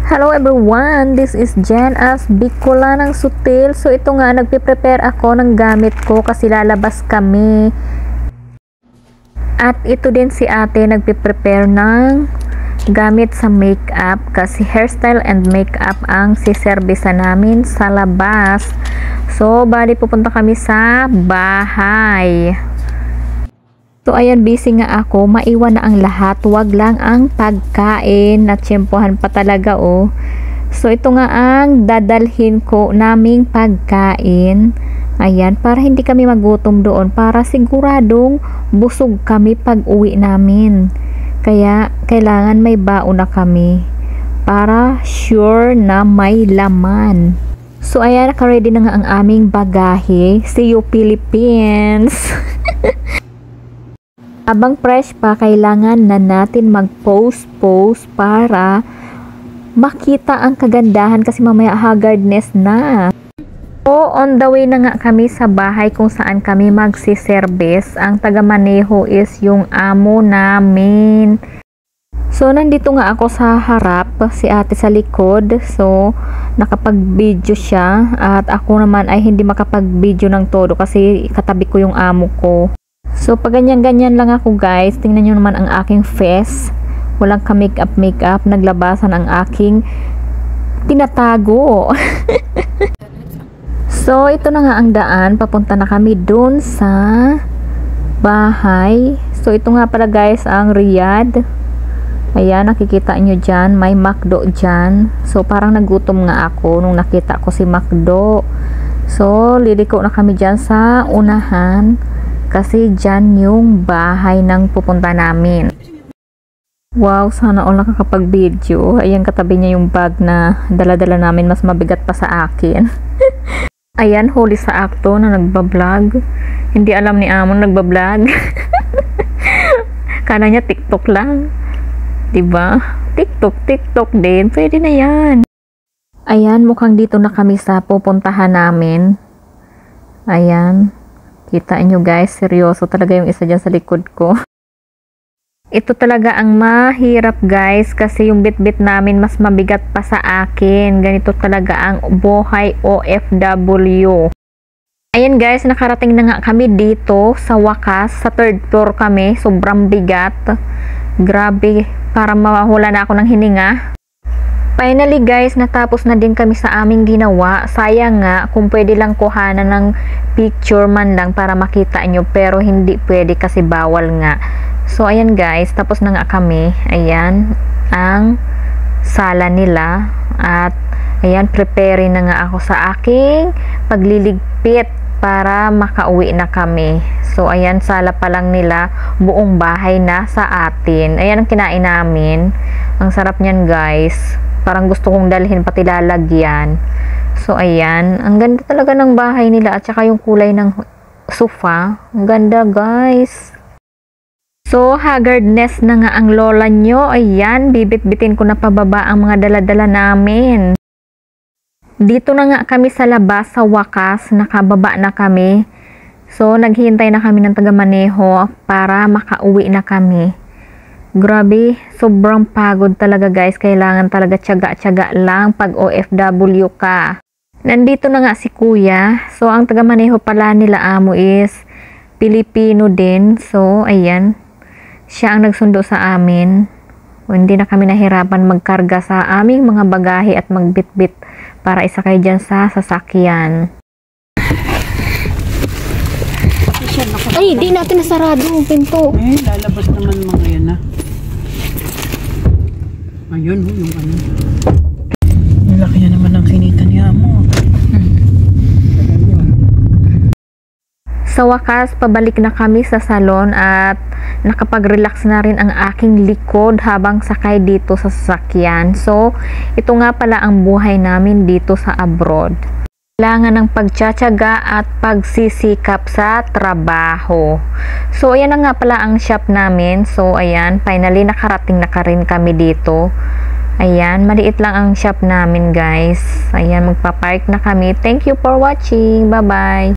Hello everyone, this is Jen as Bicolanang Sutil. So ito nga, nagpe-prepare ako ng gamit ko kasi lalabas kami. At ito din si ate nagpe-prepare ng gamit sa makeup kasi hairstyle and makeup ang siservisa namin sa labas. So bali pupunta kami sa bahay. So ayan, busy nga ako, maiwan na ang lahat, wag lang ang pagkain, natsyempohan pa talaga oh. So ito nga ang dadalhin ko naming pagkain, ayan, para hindi kami magutom doon, para siguradong busog kami pag uwi namin. Kaya kailangan may baon na kami para sure na may laman. So ayan, naka-ready na nga ang aming bagahe. See you Philippines! Habang fresh pa, kailangan na natin mag-post para makita ang kagandahan kasi mamaya haggardness na. So, on the way na nga kami sa bahay kung saan kami magsiservice. Ang taga-maneho is yung amo namin. So, nandito nga ako sa harap, si ate sa likod. So, nakapag-video siya at ako naman ay hindi makapag-video ng todo kasi katabi ko yung amo ko. So, pag ganyan-ganyan lang ako guys, tingnan nyo naman ang aking face. Walang ka-makeup, naglabasan ang aking tinatago. So, ito na nga ang daan. Papunta na kami dun sa bahay. So, ito nga pala guys ang Riyadh. Ayan, nakikita nyo dyan. May McDo dyan. So, parang nagutom nga ako nung nakita ko si McDo. So, liliko na kami dyan sa unahan. Kasi dyan yung bahay ng pupunta namin. Wow, sana all nakakapag-video. Ayan, katabi niya yung bag na dala-dala namin. Mas mabigat pa sa akin. Ayan, huli sa akto na nagbablog. Hindi alam ni Amon nagbablog. Kana niya TikTok lang. Diba? TikTok din. Pwede na yan. Ayan, mukhang dito na kami sa pupuntahan namin. Ayan. Kita nyo guys, seryoso talaga yung isa dyan sa likod ko. Ito talaga ang mahirap guys kasi yung bitbit namin mas mabigat pa sa akin. Ganito talaga ang buhay OFW. Ayan guys, nakarating na nga kami dito sa wakas. Sa third floor kami, sobrang bigat. Grabe, para mawawala na ako ng hininga. Finally guys, natapos na din kami sa aming ginawa. Sayang nga kung pwede lang kuhanan ng picture man lang para makita nyo, pero hindi pwede kasi bawal nga. So ayan guys, tapos na nga kami. Ayan ang sala nila at ayan, preparing na nga ako sa aking pagliligpit para makauwi na kami. So ayan, sala pa lang nila, buong bahay na sa atin. Ayan ang kinain namin. Ang sarap niyan guys. Parang gusto kong dalhin pati lalagyan. So ayan, ang ganda talaga ng bahay nila at saka yung kulay ng sofa. Ang ganda guys. So haggardness na nga ang lola nyo. Ayan, bibit-bitin ko na pababa ang mga dala-dala namin. Dito na nga kami sa labas, sa wakas, nakababa na kami. So naghihintay na kami ng taga-maneho para makauwi na kami. Grabe, sobrang pagod talaga guys. Kailangan talaga tiyaga-tiyaga lang pag OFW ka. Nandito na nga si kuya. So, ang taga-maneho pala nila amo is Pilipino din. So, ayan. Siya ang nagsundo sa amin. O, hindi na kami nahirapan magkarga sa aming mga bagahe at magbitbit para isakay dyan sa sasakyan. Ay, di natin nasarado ang pinto. Eh, lalabas naman mga yan na. Ayun, yung ano. Ang laki na naman ang kinita niya mo. Sa wakas, pabalik na kami sa salon at nakapag-relax na rin ang aking likod habang sakay dito sa sasakyan. So, ito nga pala ang buhay namin dito sa abroad. Kailangan ng pagtsatsaga at pagsisikap sa trabaho. So, ayan na nga pala ang shop namin. So, ayan, finally nakarating na rin kami dito. Ayan, maliit lang ang shop namin guys. Ayan, magpapark na kami. Thank you for watching. Bye-bye.